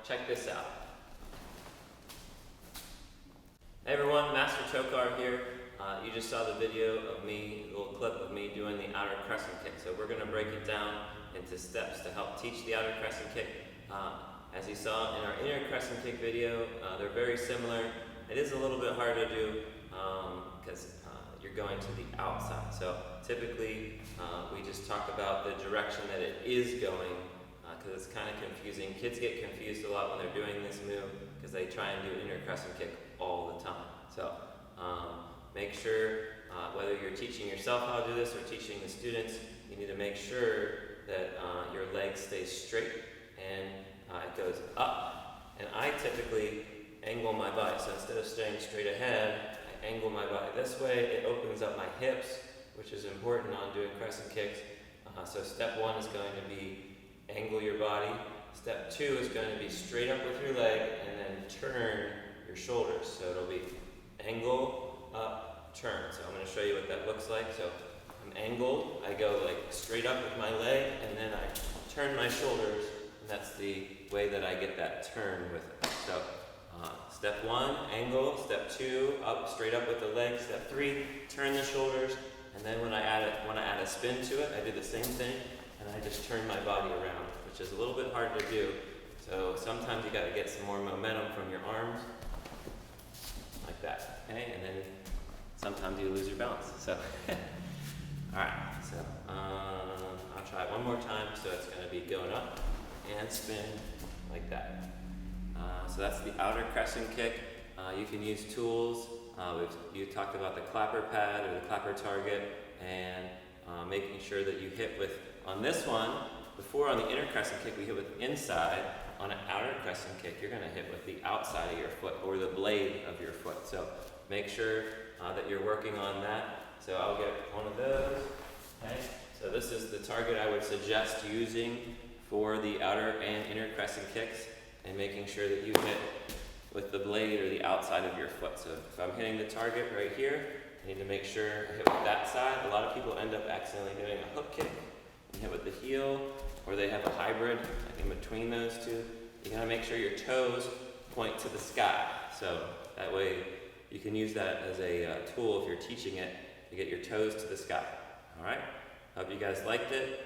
check this out. Hey everyone, Master Thokar here. You just saw the video of me, a little clip of me doing the outer crescent kick. So we're going to break it down into steps to help teach the outer crescent kick. As you saw in our inner crescent kick video, they're very similar. It is a little bit harder to do because you're going to the outside. So typically we just talk about the direction that it is going because it's kind of confusing. Kids get confused a lot when they're doing this move because they try and do inner crescent kick all the time. So make sure whether you're teaching yourself how to do this or teaching the students, you need to make sure that your leg stays straight and it goes up. And I typically angle my body. So instead of staying straight ahead, I angle my body this way. It opens up my hips, which is important on doing crescent kicks. So step one is going to be angle your body. Step two is going to be straight up with your leg and then turn your shoulders. So it'll be angle, up, turn. So I'm going to show you what that looks like. So I'm angled, I go like straight up with my leg, and then I turn my shoulders, and that's the way that I get that turn with it. So step one, angle. Step two, up, straight up with the leg. Step three, turn the shoulders, and then when I add a spin to it, I do the same thing, and I just turn my body around, which is a little bit hard to do. So sometimes you got to get some more momentum from your arms, like that, okay? And then sometimes you lose your balance. So, all right. So I'll try it one more time. So it's going to be going up and spin like that. So that's the outer crescent kick. You can use tools. You talked about the clapper pad or the clapper target, and making sure that you hit with, on this one, before on the inner crescent kick we hit with inside. On an outer crescent kick, you're going to hit with the outside of your foot or the blade of your foot. So make sure that you're working on that. So I'll get one of those. Okay. So this is the target I would suggest using for the outer and inner crescent kicks, and making sure that you hit with the blade or the outside of your foot. So if I'm hitting the target right here, I need to make sure I hit with that side. A lot of people end up accidentally doing a hook kick and hit with the heel, or they have a hybrid like in between those two. You gotta make sure your toes point to the sky. So that way you can use that as a tool if you're teaching it to get your toes to the sky. All right, hope you guys liked it.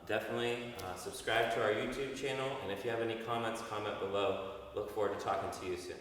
Definitely subscribe to our YouTube channel, and if you have any comments, comment below. Look forward to talking to you soon.